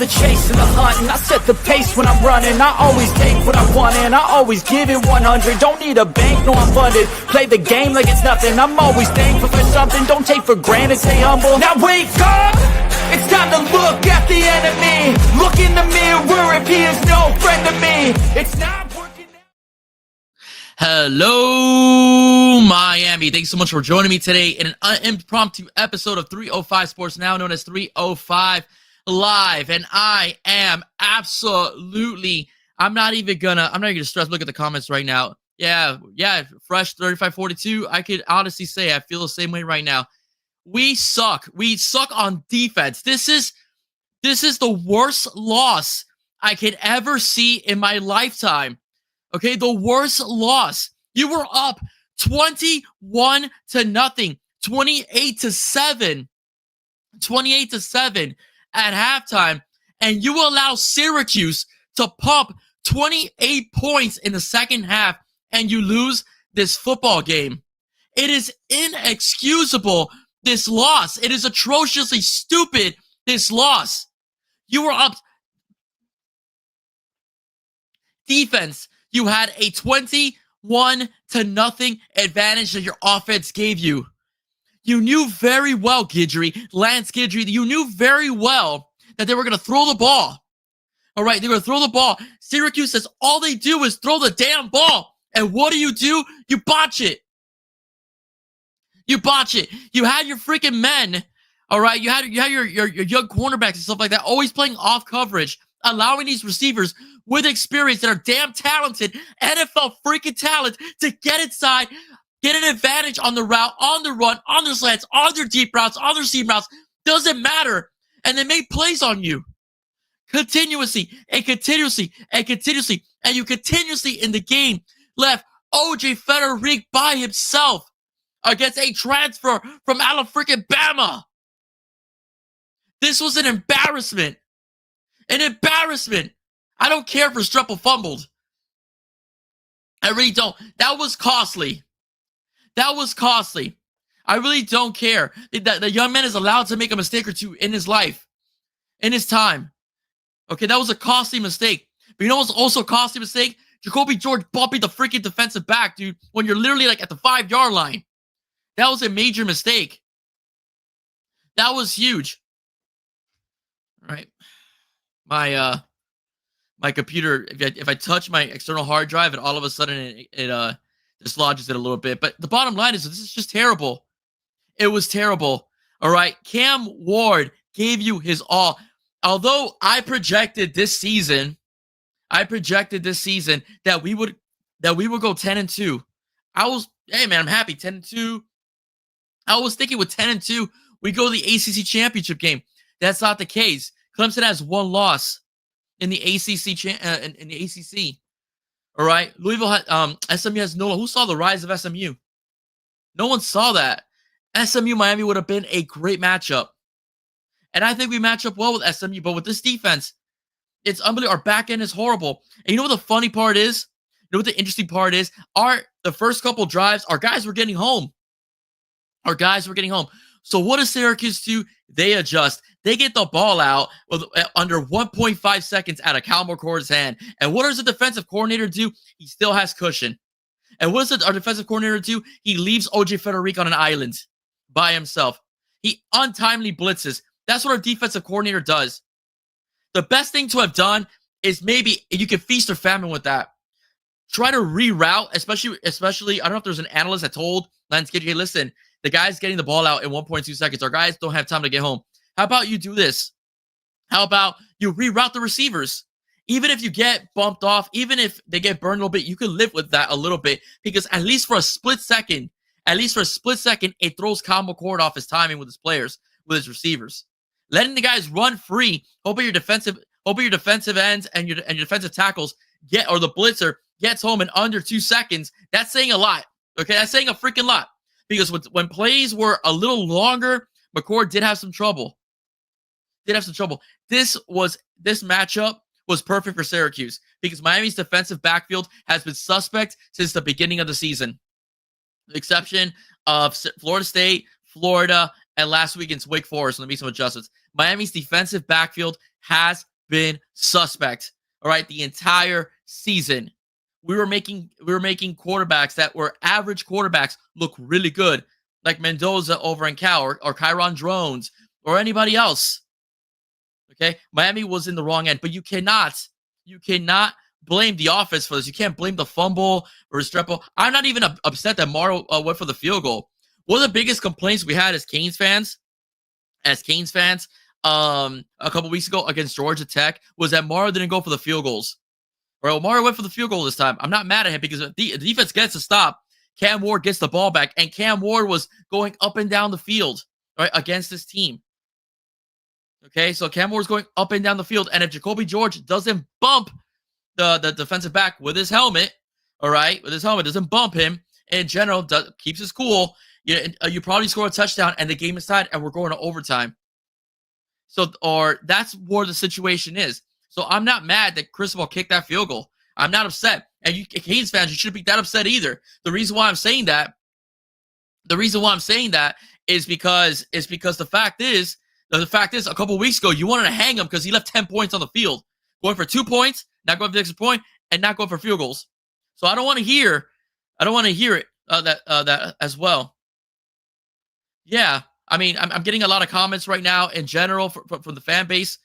the chase and the hunt, and I set the pace when I'm running. I always take what I want and I always give it 100. Don't need a bank, no I'm funded. Play the game like it's nothing. I'm always thankful for something. Don't take for granted, stay humble. Now wake up! It's time to look at the enemy. Look in the mirror if he is no friend to me. It's not working out. Hello, Miami. Thanks so much for joining me today in an impromptu episode of 305 Sports, now known as 305 Live. And I am absolutely, I'm not even gonna stress. Look at the comments right now. Yeah, fresh 3542. I could honestly say I feel the same way right now. We suck. We suck on defense. This is the worst loss I could ever see in my lifetime. Okay, the worst loss. You were up 21-0, 28-7, 28-7 at halftime, and you allow Syracuse to pump 28 points in the second half, and you lose this football game. It is inexcusable. This loss. It is atrociously stupid, this loss. You were up. Defense, you had a 21-0 advantage that your offense gave you. You knew very well, Lance Guidry, you knew very well that they were going to throw the ball. All right, they were going to throw the ball. Syracuse says all they do is throw the damn ball. And what do? You botch it. You botch it. You had your freaking men, all right? You had your young cornerbacks and stuff like that, always playing off coverage, allowing these receivers with experience that are damn talented, NFL freaking talent, to get inside, get an advantage on the route, on the run, on the slants, on their deep routes, on their seam routes. Doesn't matter. And they make plays on you. Continuously, and you continuously in the game left O.J. Federico by himself against a transfer from Alabama. This was an embarrassment. An embarrassment. I don't care if Restrepo fumbled. I really don't. That was costly. I really don't care. The young man is allowed to make a mistake or two in his life, in his time. Okay, that was a costly mistake. But you know what's also a costly mistake? Jacoby George bumping the freaking defensive back, dude, when you're literally like at the 5-yard line. That was a major mistake. That was huge. All right. My computer, if I touch my external hard drive, and all of a sudden it dislodges it a little bit. But the bottom line is this is just terrible. It was terrible. All right. Cam Ward gave you his all. Although I projected this season that we would go 10-2. Hey man, I'm happy. 10-2. I was thinking with 10-2, we go to the ACC championship game. That's not the case. Clemson has one loss in the ACC. In the ACC. All right. Louisville had SMU has no. Who saw the rise of SMU? No one saw that. SMU Miami would have been a great matchup, and I think we match up well with SMU. But with this defense, it's unbelievable. Our back end is horrible. And you know what the funny part is? You know what the interesting part is? The first couple drives, our guys were getting home. So what does Syracuse do? They adjust. They get the ball out with under 1.5 seconds out of Cal McCord's hand. And what does the defensive coordinator do? He still has cushion. And what does our defensive coordinator do? He leaves O.J. Federico on an island by himself. He untimely blitzes. That's what our defensive coordinator does. The best thing to have done is maybe you can feast or famine with that. Try to reroute, especially, I don't know if there's an analyst that told Lance Guidry, hey, listen, the guy's getting the ball out in 1.2 seconds. Our guys don't have time to get home. How about you do this? How about you reroute the receivers? Even if you get bumped off, even if they get burned a little bit, you can live with that a little bit, because at least for a split second, it throws Kyle McCord off his timing with his players, with his receivers. Letting the guys run free, hoping your defensive ends and your defensive tackles or the blitzer gets home in under 2 seconds. That's saying a lot. Okay, that's saying a freaking lot. Because when plays were a little longer, McCord did have some trouble. This matchup was perfect for Syracuse because Miami's defensive backfield has been suspect since the beginning of the season. The exception of Florida State, Florida, and last week against Wake Forest. Let me make some adjustments. Miami's defensive backfield has been suspect. All right, the entire season. We were making quarterbacks that were average quarterbacks look really good, like Mendoza over in Cal, or Kyron Drones, or anybody else. Okay, Miami was in the wrong end, but you cannot blame the offense for this. You can't blame the fumble or Restrepo. I'm not even upset that Morrow went for the field goal. One of the biggest complaints we had as Canes fans, a couple weeks ago against Georgia Tech, was that Morrow didn't go for the field goals. Well, Morrow went for the field goal this time. I'm not mad at him because the defense gets a stop. Cam Ward gets the ball back, and Cam Ward was going up and down the field, right, against this team. Okay, so Cam Ward's going up and down the field, and if Jacoby George doesn't bump the defensive back with his helmet, all right, doesn't bump him in general, keeps his cool, you probably score a touchdown, and the game is tied, and we're going to overtime. So, or that's where the situation is. So I'm not mad that Cristobal kicked that field goal. I'm not upset. And you Canes fans, you shouldn't be that upset either. The reason why I'm saying that is because the fact is, a couple weeks ago, you wanted to hang him because he left 10 points on the field. Going for 2 points, not going for the extra point, and not going for field goals. So I don't want to hear it that as well. Yeah, I mean, I'm getting a lot of comments right now in general from the fan base.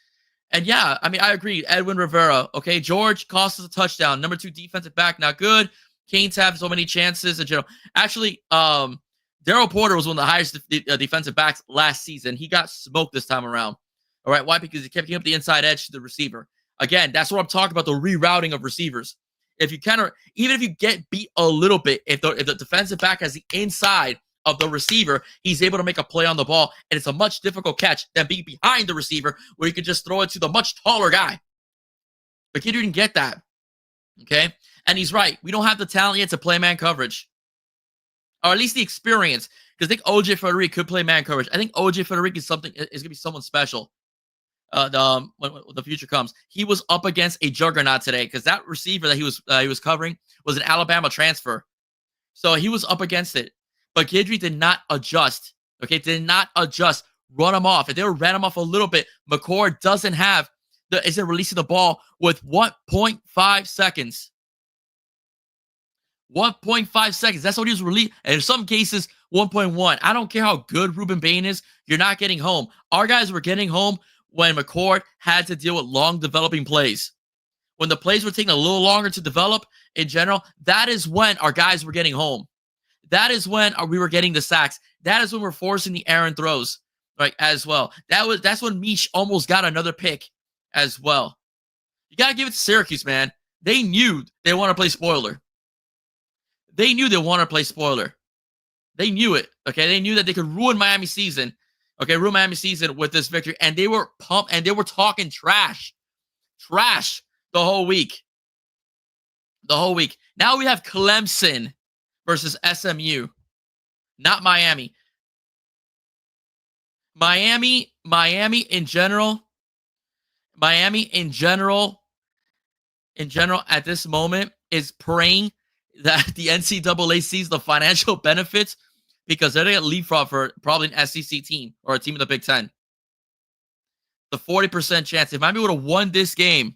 And yeah, I mean, I agree. Edwin Rivera, okay, George cost us a touchdown. Number 2 defensive back, not good. Canes have so many chances in general. Actually, Daryl Porter was one of the highest defensive backs last season. He got smoked this time around. All right, why? Because he kept giving up the inside edge to the receiver. Again, that's what I'm talking about, the rerouting of receivers. If you even if you get beat a little bit, if the defensive back has the inside of the receiver, he's able to make a play on the ball, and it's a much difficult catch than being behind the receiver where you could just throw it to the much taller guy. But he didn't get that. Okay? And he's right. We don't have the talent yet to play man coverage. Or at least the experience. Because I think OJ Frederick could play man coverage. I think OJ Frederick is going to be someone special when the future comes. He was up against a juggernaut today because that receiver that he was covering was an Alabama transfer. So he was up against it. But Guidry did not adjust. Okay, did not adjust. Run him off. If they ran him off a little bit, McCord isn't releasing the ball with 1.5 seconds. 1.5 seconds. That's what he was released. And in some cases, 1.1. I don't care how good Ruben Bain is. You're not getting home. Our guys were getting home when McCord had to deal with long developing plays. When the plays were taking a little longer to develop in general, that is when our guys were getting home. That is when we were getting the sacks. That is when we're forcing the errant throws, right, as well. That's when Mish almost got another pick as well. You got to give it to Syracuse, man. They knew they want to play spoiler. They knew they want to play spoiler. They knew it, okay? They knew that they could ruin Miami season, okay, ruin Miami season with this victory, and they were pumped, and they were talking trash the whole week. Now we have Clemson versus SMU, not Miami. Miami in general at this moment is praying that the NCAA sees the financial benefits because they're going to leapfrog for probably an SEC team or a team in the Big Ten. The 40% chance. If Miami would have won this game,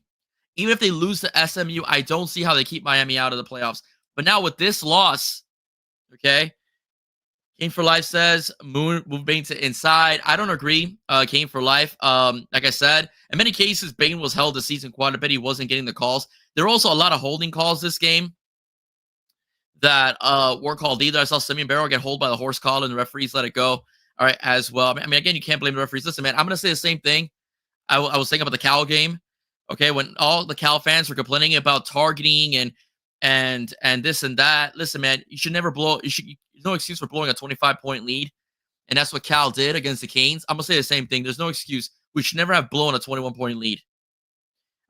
even if they lose to SMU, I don't see how they keep Miami out of the playoffs. But now with this loss, okay, Kane for Life says move Bain to inside. I don't agree. Kane for Life. Like I said, in many cases, Bain was held this season quite a bit. He wasn't getting the calls. There were also a lot of holding calls this game that were called either. I saw Simeon Barrow get hold by the horse call and the referees let it go. All right, as well. I mean, again, you can't blame the referees. Listen, man, I'm going to say the same thing I was thinking about the Cal game. Okay, when all the Cal fans were complaining about targeting and this and that. Listen, man, you should never blow. There's no excuse for blowing a 25-point lead, and that's what Cal did against the Canes. I'm gonna say the same thing. There's no excuse. We should never have blown a 21-point lead.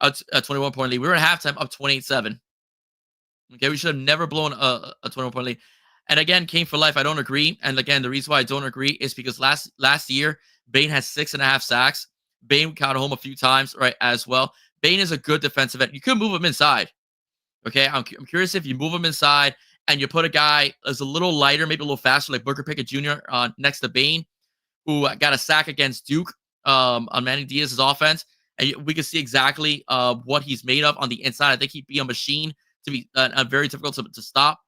A 21-point lead. We were at halftime up 28-7. Okay, we should have never blown a 21-point lead. And again, Kane for Life, I don't agree. And again, the reason why I don't agree is because last year, Bain had 6.5 sacks. Bain caught home a few times, right, as well. Bain is a good defensive end. You could move him inside. Okay, I'm curious if you move him inside and you put a guy that's a little lighter, maybe a little faster, like Booker Pickett Jr. Next to Bain, who got a sack against Duke on Manny Diaz's offense. and we can see exactly what he's made of on the inside. I think he'd be a machine to be very difficult to stop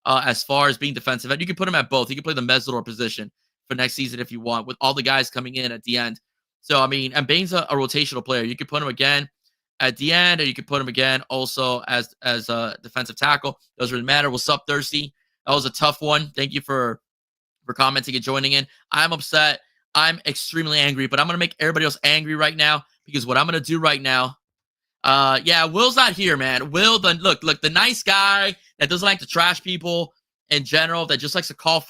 as far as being defensive end. You can put him at both. He can play the Mesidor position for next season if you want, with all the guys coming in at the end. So, I mean, and Bane's a rotational player. You could put him again at the end, or you could put him again also as a defensive tackle. Doesn't really matter. What's up, Thirsty? That was a tough one. Thank you for commenting and joining in. I'm upset. I'm extremely angry, but I'm going to make everybody else angry right now, because what I'm going to do right now, yeah, Will's not here, man. Will, look, the nice guy that doesn't like to trash people in general, that just likes to call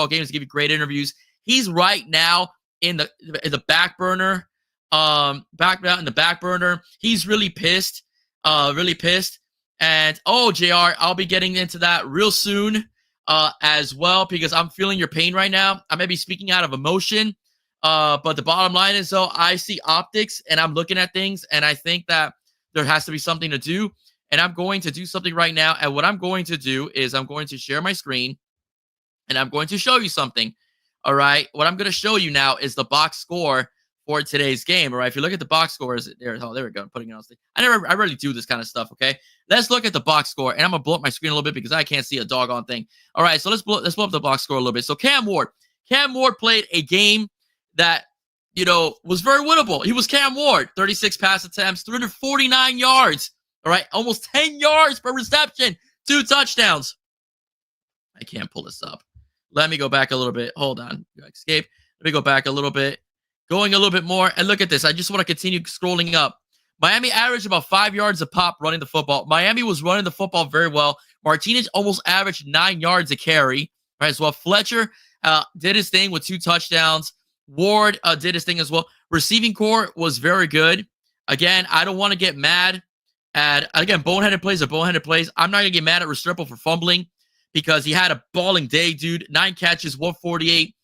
games, give you great interviews. He's right now in the back burner, in the back burner. He's really pissed, And JR, I'll be getting into that real soon, as well, because I'm feeling your pain right now. I may be speaking out of emotion, but the bottom line is, though, I see optics and I'm looking at things, and I think that there has to be something to do, and I'm going to do something right now. And what I'm going to do is I'm going to share my screen, and I'm going to show you something. All right, what I'm going to show you now is the box score for today's game. All right, if you look at the box score, is it there? Oh, there we go. I'm putting it on stage. I rarely do this kind of stuff. Okay, let's look at the box score, and I'm gonna blow up my screen a little bit because I can't see a doggone thing. All right, so let's blow up the box score a little bit. So Cam Ward played a game that, was very winnable. He was Cam Ward, 36 pass attempts, 349 yards. All right, almost 10 yards per reception, 2 touchdowns. I can't pull this up. Let me go back a little bit. Hold on. Escape. Let me go back a little bit. Going a little bit more. And look at this. I just want to continue scrolling up. Miami averaged about 5 yards a pop running the football. Miami was running the football very well. Martinez almost averaged 9 yards a carry. Right, as well. Fletcher did his thing with 2 touchdowns. Ward did his thing as well. Receiving core was very good. Again, I don't want to get mad at, boneheaded plays are boneheaded plays. I'm not going to get mad at Restrepo for fumbling, because he had a balling day, dude. 9 catches, 148,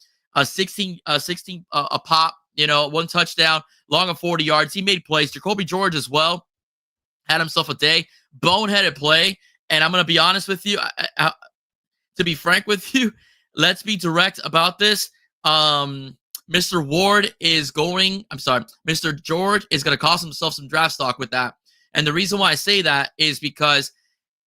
16 a pop, 1 touchdown, long of 40 yards. He made plays. Jacoby George as well had himself a day. Boneheaded play. And I'm going to be honest with you. To be frank with you, let's be direct about this. Mr. George is going to cost himself some draft stock with that. And the reason why I say that is because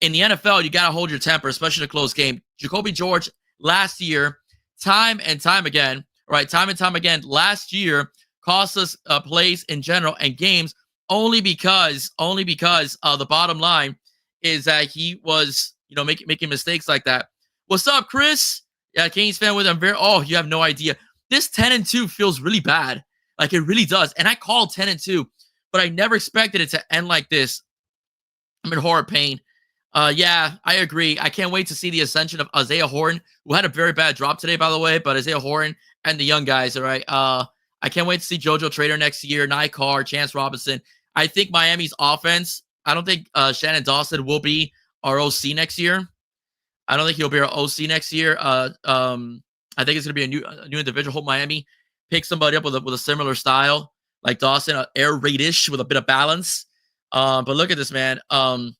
in the NFL, you got to hold your temper, especially in a close game. Jacoby George last year, time and time again, last year cost us plays in general and games only because the bottom line is that he was, making mistakes like that. What's up, Chris? Yeah, Canes fan with him. You have no idea. This 10-2 feels really bad. Like, it really does. And I called 10-2, but I never expected it to end like this. I'm in horror pain. Yeah, I agree. I can't wait to see the ascension of Isaiah Horton, who had a very bad drop today, by the way, but Isaiah Horton and the young guys, all right? I can't wait to see JoJo Trader next year, Nye Carr, Chance Robinson. I think Miami's offense, I don't think Shannon Dawson will be our OC next year. I don't think he'll be our OC next year. I think it's going to be a new individual. Hope Miami picks somebody up with a similar style, like Dawson, air raid-ish with a bit of balance. But look at this, man. Cal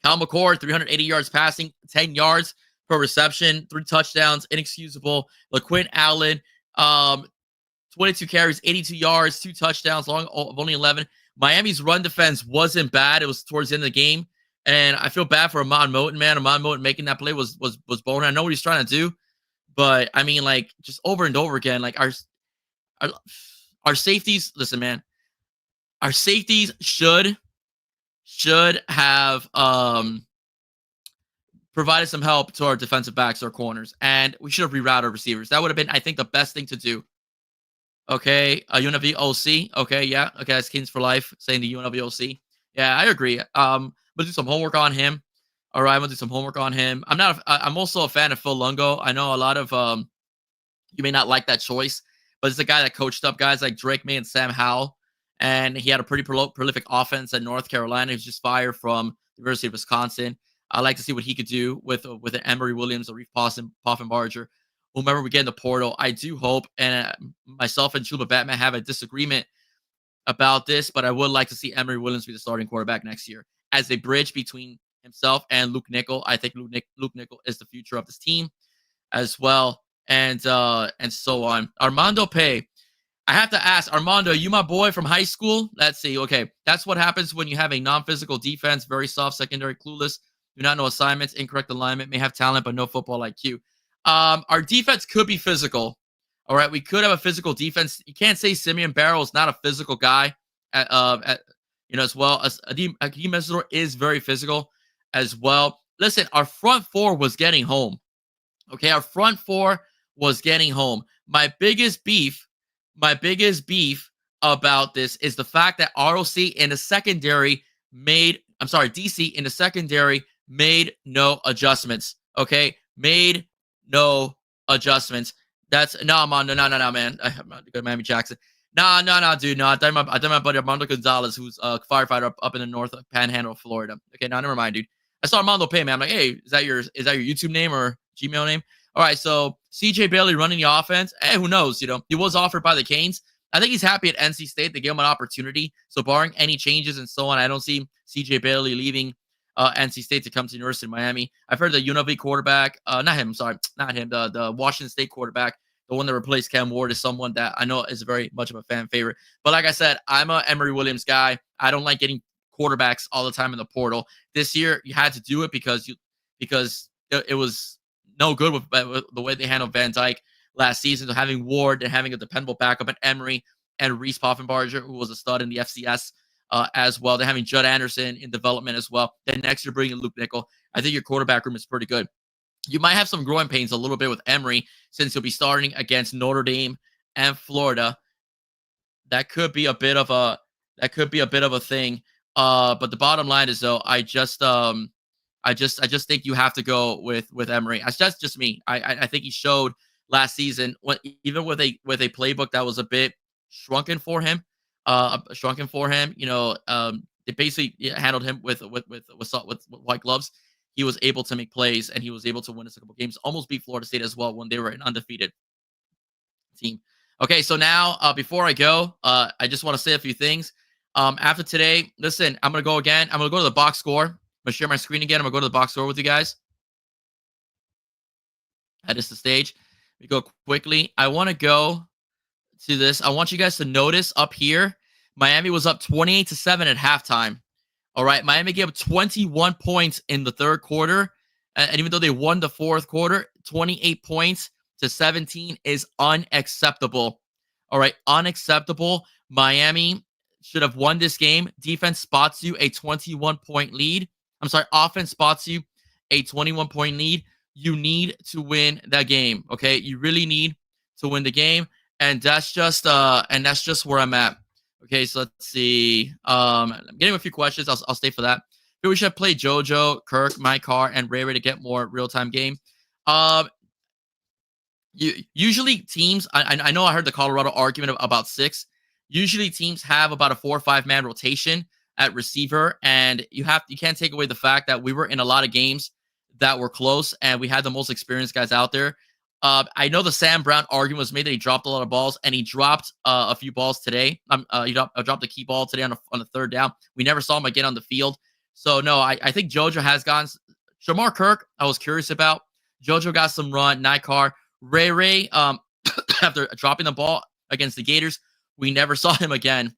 McCord, 380 yards passing, 10 yards per reception, 3 touchdowns, inexcusable. LaQuinn Allen, 22 carries, 82 yards, 2 touchdowns, long of only 11. Miami's run defense wasn't bad. It was towards the end of the game. And I feel bad for Amon Moten, man. Amon Moten making that play was bonehead. I know what he's trying to do, but I mean, like, just over and over again, like our safeties. Listen, man, our safeties should have provided some help to our defensive backs or corners, and we should have rerouted our receivers. That would have been, I think, the best thing to do. Okay, UNLV OC. Okay, yeah. Okay, that's Kings for life saying the UNLV OC. Yeah, I agree. I'm gonna do some homework on him. All right, I'm gonna do some homework on him. I'm also a fan of Phil Longo. I know a lot of you may not like that choice, but it's a guy that coached up guys like Drake May and Sam Howell, and he had a pretty prolific offense at North Carolina. He's just fired from the University of Wisconsin. I like to see what he could do with an Emory Williams, a Reef Poffenbarger, whomever we get in the portal. I do hope, and myself and Chuba Batman have a disagreement about this, but I would like to see Emory Williams be the starting quarterback next year as a bridge between himself and Luke Nickel. I think Luke Nickel is the future of this team as well, and so on. Armando Pay. I have to ask, Armando, you my boy from high school? Let's see. Okay, that's what happens when you have a non-physical defense, very soft secondary, clueless, do not know assignments, incorrect alignment, may have talent, but no football IQ. Our defense could be physical. All right, we could have a physical defense. You can't say Simeon Barrow is not a physical guy, as well as Akeem Mesidor is very physical as well. Listen, our front four was getting home. Okay, our front four was getting home. My biggest beef about this is the fact that ROC in the secondary DC in the secondary made no adjustments. Okay, made no adjustments. That's no, man, no, man. I'm not good, Miami Jackson. No, dude. No, I thought my buddy Armando Gonzalez, who's a firefighter up in the North Panhandle of Florida. Okay, no, never mind, dude. I saw Armando Pay, man. I'm like, hey, is that your YouTube name or Gmail name? All right, so CJ Bailey running the offense. Hey, who knows? He was offered by the Canes. I think he's happy at NC State. They gave him an opportunity. So barring any changes and so on, I don't see CJ Bailey leaving NC State to come to University of Miami. I've heard the UNLV quarterback, not him, the Washington State quarterback, the one that replaced Cam Ward, is someone that I know is very much of a fan favorite. But like I said, I'm a Emory Williams guy. I don't like getting quarterbacks all the time in the portal. This year, you had to do it because it was no good with the way they handled Van Dyke last season. So having Ward and having a dependable backup at Emory and Reese Poffenbarger, who was a stud in the FCS as well. They're having Judd Anderson in development as well. Then next you're bringing Luke Nickel. I think your quarterback room is pretty good. You might have some growing pains a little bit with Emory since he'll be starting against Notre Dame and Florida. That could be a bit of a thing. But the bottom line is, though, I just think you have to go with Emory. That's just me. I think he showed last season, even with a playbook that was a bit shrunken for him. They basically handled him with white gloves. He was able to make plays, and he was able to win a couple games, almost beat Florida State as well when they were an undefeated team. Okay, so now before I go, I just want to say a few things. After today, listen, I'm going to go again. I'm going to go to the box score. I'm going to share my screen again. I'm going to go to the box score with you guys. That is the stage. We go quickly. I want to go to this. I want you guys to notice up here, Miami was up 28-7 at halftime. All right, Miami gave up 21 points in the third quarter. And even though they won the fourth quarter, 28 points to 17 is unacceptable. All right, unacceptable. Miami should have won this game. Defense spots you a 21-point lead. Offense spots you a 21-point lead. You need to win that game, okay? You really need to win the game, and that's just where I'm at. Okay, so let's see. I'm getting a few questions. I'll stay for that. Here we should play JoJo, Kirk, My Car, and Ray Ray to get more real-time game. Usually teams, I know I heard the Colorado argument about 6. Usually teams have about a 4 or 5 man rotation at receiver, and you can't take away the fact that we were in a lot of games that were close, and we had the most experienced guys out there. I know the Sam Brown argument was made that he dropped a lot of balls, and he dropped a few balls today. He dropped a key ball today on the third down. We never saw him again on the field. So, no, I think JoJo has gone. Shamar Kirk, I was curious about. JoJo got some run. Nikar. Ray, after dropping the ball against the Gators, we never saw him again.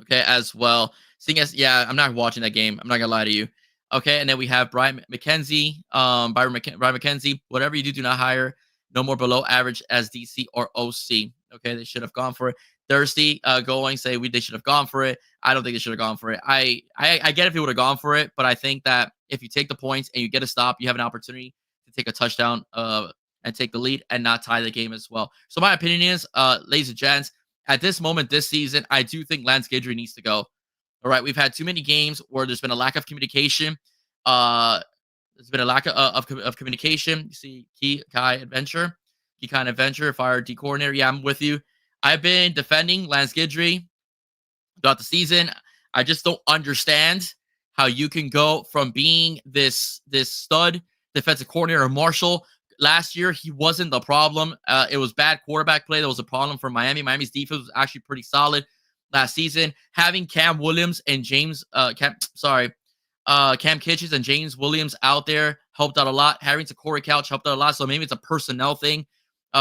Okay, as well. Seeing as, I'm not watching that game. I'm not going to lie to you. Okay, and then we have Byron McKenzie. Byron McKenzie, whatever you do not hire no more below average as DC or OC. Okay, they should have gone for it. Thirsty going, say they should have gone for it. I don't think they should have gone for it. I get if he would have gone for it, but I think that if you take the points and you get a stop, you have an opportunity to take a touchdown and take the lead and not tie the game as well. So my opinion is, ladies and gents, at this moment this season, I do think Lance Guidry needs to go. All right, we've had too many games where there's been a lack of communication. There's been a lack of communication. You see, Key Kai Adventure, Fire D coordinator. Yeah, I'm with you. I've been defending Lance Guidry throughout the season. I just don't understand how you can go from being this stud defensive coordinator, Marshall. Last year, he wasn't the problem. It was bad quarterback play that was a problem for Miami. Miami's defense was actually pretty solid last season. Having Cam Williams and Cam Kitchens and James Williams out there helped out a lot. Having Corey Couch helped out a lot. So maybe it's a personnel thing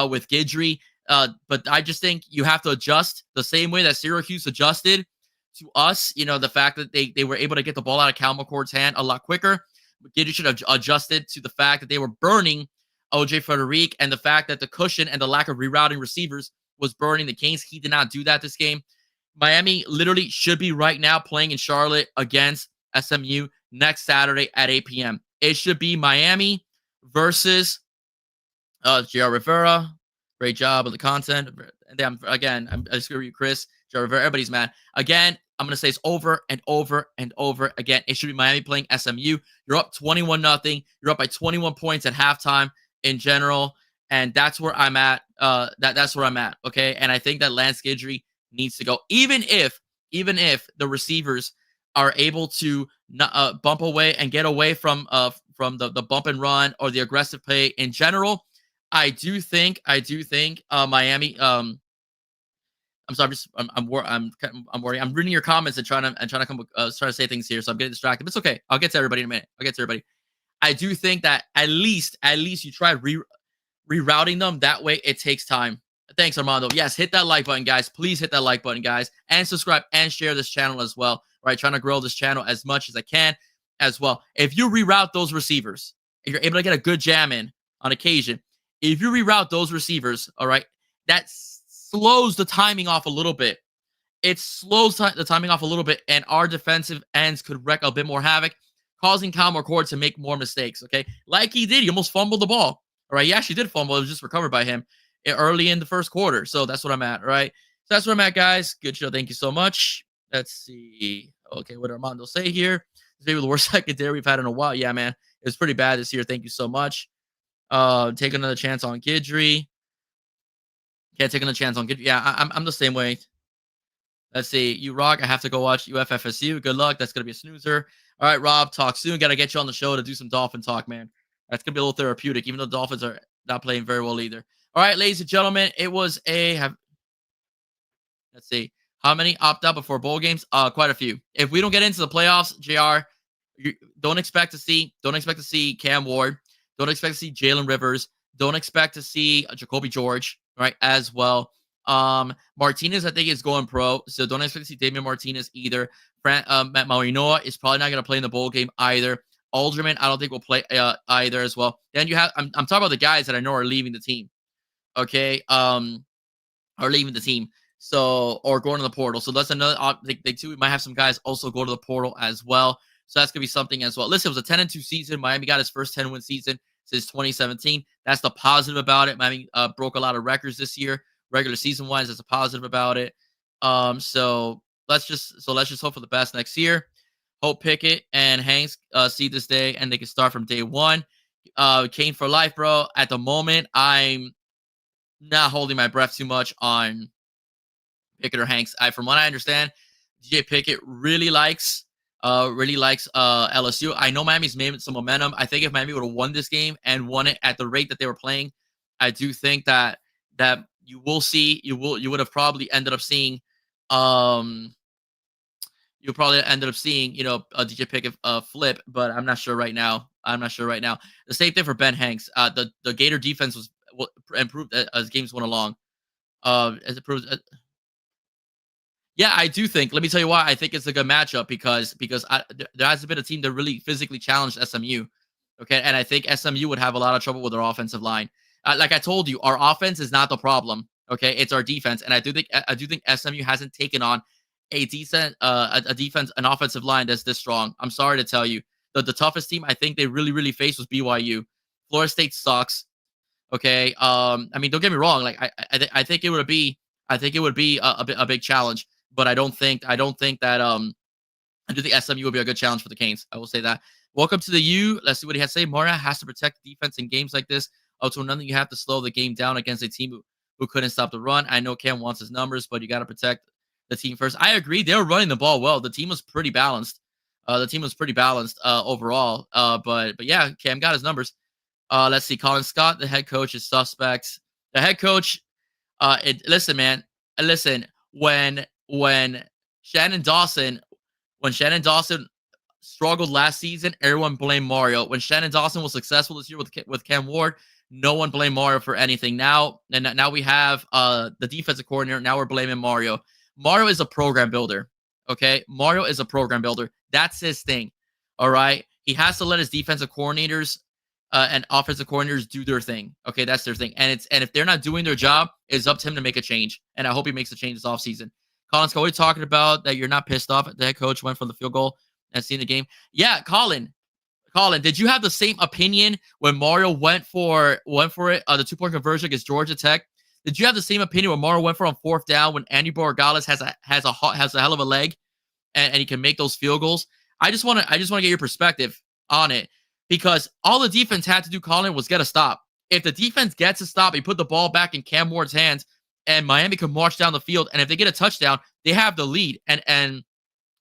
with Guidry. But I just think you have to adjust the same way that Syracuse adjusted to us. The fact that they were able to get the ball out of Cal McCord's hand a lot quicker. Giddey should have adjusted to the fact that they were burning OJ Frederic and the fact that the cushion and the lack of rerouting receivers was burning the Canes. He did not do that this game. Miami literally should be right now playing in Charlotte against SMU next Saturday at 8 p.m. It should be Miami versus J.R. Rivera. Great job with the content. And I disagree with you, Chris. J.R. Rivera, everybody's mad. Again, I'm going to say it's over and over and over again. It should be Miami playing SMU. You're up 21-0. You're up by 21 points at halftime in general. And that's where I'm at. That's where I'm at. Okay. And I think that Lance Guidry needs to go. Even if the receivers are able to bump away and get away from the bump and run or the aggressive play in general, I do think Miami. I'm sorry, I'm worried. I'm reading your comments and trying to come trying to say things here, so I'm getting distracted. But it's okay. I'll get to everybody in a minute. I do think that at least you try rerouting them. That way, it takes time. Thanks, Armando. Yes, hit that like button, guys. Please hit that like button, guys, and subscribe and share this channel as well. All right, trying to grow this channel as much as I can as well. If you reroute those receivers, if you're able to get a good jam in on occasion, if you reroute those receivers, all right, that slows the timing off a little bit. It slows the timing off a little bit, and our defensive ends could wreak a bit more havoc, causing Cal McCord to make more mistakes, okay? Like he did. He almost fumbled the ball, all right? He actually did fumble. It was just recovered by him early in the first quarter. So that's what I'm at, all right? So that's where I'm at, guys. Good show. Thank you so much. Let's see. Okay, what did Armando say here? It's maybe the worst secondary we've had in a while. Yeah, man. It was pretty bad this year. Thank you so much. Take another chance on Guidry. Can't take another chance on Guidry. Yeah, I'm the same way. Let's see. You rock. I have to go watch UFFSU. Good luck. That's going to be a snoozer. All right, Rob. Talk soon. Got to get you on the show to do some Dolphin talk, man. That's going to be a little therapeutic, even though the Dolphins are not playing very well either. All right, ladies and gentlemen, it was let's see. How many opt out before bowl games? Quite a few. If we don't get into the playoffs, JR, don't expect to see Cam Ward. Don't expect to see Jalen Rivers. Don't expect to see Jacoby George, right, as well. Martinez, I think, is going pro, so don't expect to see Damian Martinez either. Matt Marinoa is probably not going to play in the bowl game either. Alderman, I don't think will play either as well. Then you have, I'm talking about the guys that I know are leaving the team. Okay, are leaving the team. So, or going to the portal. So that's another thing too. We might have some guys also go to the portal as well. So that's gonna be something as well. Listen, it was a 10-2 season. Miami got his first 10-win season since 2017. That's the positive about it. Miami broke a lot of records this year, regular season wise. That's a positive about it. So let's just hope for the best next year. Hope Pickett and Hanks see this day and they can start from day one. Kane for life, bro. At the moment, I'm not holding my breath too much on Pickett or Hanks. From what I understand, DJ Pickett really likes LSU. I know Miami's made some momentum. I think if Miami would have won this game and won it at the rate that they were playing, I do think that you would have probably ended up seeing DJ Pickett flip, but I'm not sure right now. The same thing for Ben Hanks. The Gator defense was improved as games went along. As it proves. Yeah, I do think. Let me tell you why I think it's a good matchup because there hasn't been a team that really physically challenged SMU. Okay, and I think SMU would have a lot of trouble with their offensive line. Like I told you, our offense is not the problem. Okay, it's our defense, and I do think SMU hasn't taken on a decent an offensive line that's this strong. I'm sorry to tell you, the toughest team I think they really faced was BYU. Florida State sucks. Okay, I mean, don't get me wrong. Like I think it would be a big challenge. But I do think SMU would be a good challenge for the Canes. I will say that. Welcome to the U. Let's see what he has to say. Maria has to protect the defense in games like this. Also, nothing you have to slow the game down against a team who couldn't stop the run. I know Cam wants his numbers, but you got to protect the team first. I agree. They were running the ball well. The team was pretty balanced. Overall. But yeah, Cam got his numbers. Let's see. Colin Scott, the head coach, is suspect. The head coach. Listen, man. Listen. When Shannon Dawson struggled last season, everyone blamed Mario. When Shannon Dawson was successful this year with Cam Ward, No one blamed Mario for anything. Now we have the defensive coordinator. Now we're blaming Mario. Mario is a program builder. Okay, Mario is a program builder. That's his thing. All right, he has to let his defensive coordinators and offensive coordinators do their thing. Okay, that's their thing. And if they're not doing their job, it's up to him to make a change. And I hope he makes a change this offseason. Colin Scott, what are you talking about? That you're not pissed off at the head coach went from the field goal and seen the game? Yeah, Colin, did you have the same opinion when Mario went for it? The 2-point conversion against Georgia Tech. Did you have the same opinion when Mario went for on 4th down when Andy Borregales has a hell of a leg and he can make those field goals? I just want to get your perspective on it, because all the defense had to do, Colin, was get a stop. If the defense gets a stop, you put the ball back in Cam Ward's hands, and Miami can march down the field. And if they get a touchdown, they have the lead. And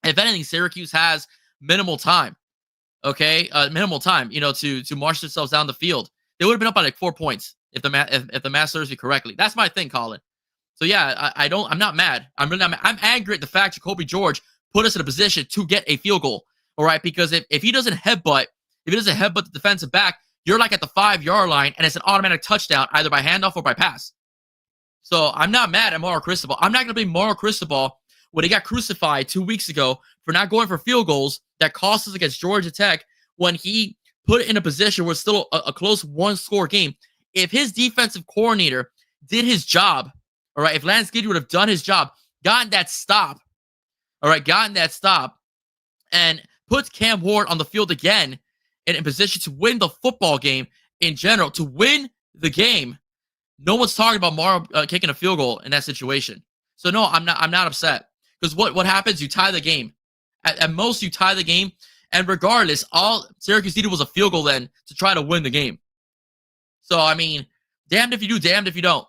if anything, Syracuse has minimal time. Okay, minimal time, to march themselves down the field. They would have been up by like 4 points if the math serves me correctly. That's my thing, Colin. So yeah, I'm not mad. I'm really not mad. I'm angry at the fact Jacoby George put us in a position to get a field goal. All right, because if he doesn't headbutt the defensive back, you're like at the 5-yard line, and it's an automatic touchdown either by handoff or by pass. So I'm not mad at Mario Cristobal. I'm not going to blame Mario Cristobal when he got crucified 2 weeks ago for not going for field goals that cost us against Georgia Tech when he put it in a position where it's still a close 1-score game. If his defensive coordinator did his job, all right, if Lance Guidry would have done his job, gotten that stop, and put Cam Ward on the field again in a position to win the football game in general, to win the game, no one's talking about Mario kicking a field goal in that situation. So no, I'm not upset, because what happens? You tie the game. At most, you tie the game, and regardless, all Syracuse needed was a field goal then to try to win the game. So I mean, damned if you do, damned if you don't.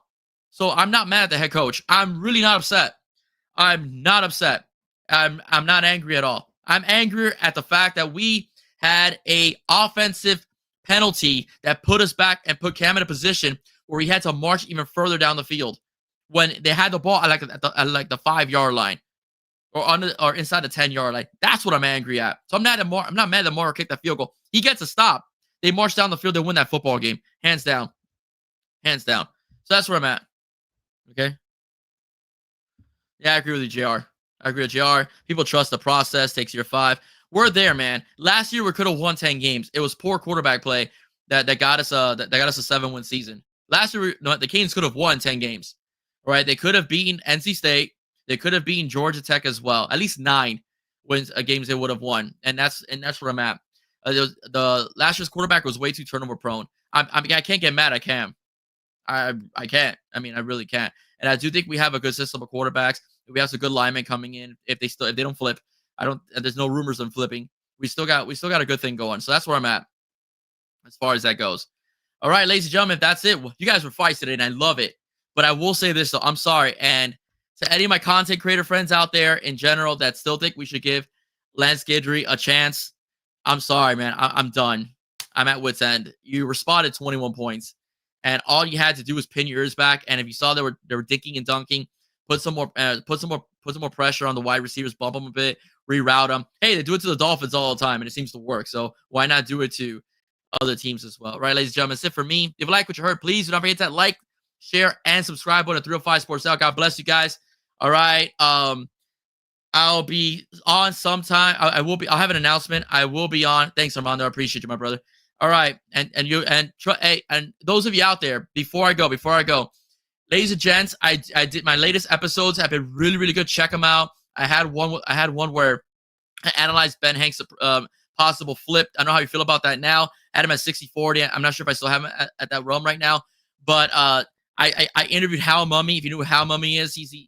So I'm not mad at the head coach. I'm really not upset. I'm not upset. I'm not angry at all. I'm angrier at the fact that we had a offensive penalty that put us back and put Cam in a position where he had to march even further down the field when they had the ball at the 5-yard line or inside the 10-yard line. That's what I'm angry at. So I'm not mad that Mario kicked that field goal. He gets a stop. They march down the field. They win that football game. Hands down. So that's where I'm at. Okay? Yeah, I agree with you, JR. People trust the process. Takes year 5. We're there, man. Last year we could have won 10 games. It was poor quarterback play that got us a 7-win season. Last year, the Canes could have won 10 games. Right? They could have beaten NC State. They could have beaten Georgia Tech as well. At least 9 games they would have won, and that's where I'm at. The last year's quarterback was way too turnover prone. I can't get mad at Cam. I can't. I mean, I really can't. And I do think we have a good system of quarterbacks. We have some good linemen coming in. If they don't flip, there's no rumors of them flipping. We still got a good thing going. So that's where I'm at as far as that goes. All right, ladies and gentlemen, that's it. You guys were fights today, and I love it. But I will say this, though. I'm sorry. And to any of my content creator friends out there in general that still think we should give Lance Guidry a chance, I'm sorry, man. I'm done. I'm at wit's end. You responded 21 points, and all you had to do was pin your ears back. And if you saw they were dinking and dunking, put some more pressure on the wide receivers, bump them a bit, reroute them. Hey, they do it to the Dolphins all the time, and it seems to work. So why not do it to other teams as well? Right, ladies and gentlemen, that's it for me. If you like what you heard, please do not forget to like, share, and subscribe button at 305 Sports Out. God bless you guys. All right. I'll be on sometime. I'll have an announcement. I will be on. Thanks, Armando. I appreciate you, my brother. All right. And those of you out there, before I go, ladies and gents, I did my latest episodes have been really, really good. Check them out. I had one where I analyzed Ben Hanks' possible flip. I don't know how you feel about that now. I had him at 60-40. I'm not sure if I still have him at that realm right now. But I interviewed Hal Mummy. If you know who Hal Mummy is, he's the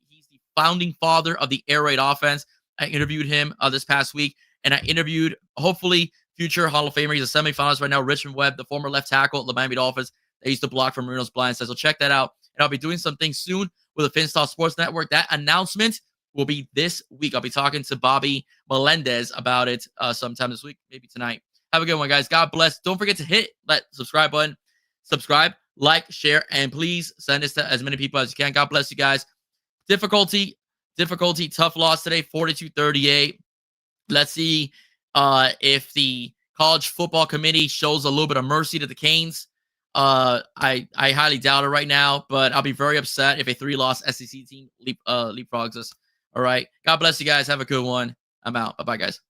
founding father of the air raid offense. I interviewed him this past week, and I interviewed, hopefully, future Hall of Famer. He's a semifinalist right now, Richmond Webb, the former left tackle at the Miami Dolphins. They used to block for Marino's blind side. So check that out. And I'll be doing something soon with the Finstall Sports Network. That announcement will be this week. I'll be talking to Bobby Melendez about it sometime this week, maybe tonight. Have a good one, guys. God bless. Don't forget to hit that subscribe button. Subscribe, like, share, and please send this to as many people as you can. God bless you guys. Difficulty, tough loss today, 42-38. Let's see if the college football committee shows a little bit of mercy to the Canes. I highly doubt it right now, but I'll be very upset if a 3-loss SEC team leapfrogs us. All right. God bless you guys. Have a good one. I'm out. Bye-bye, guys.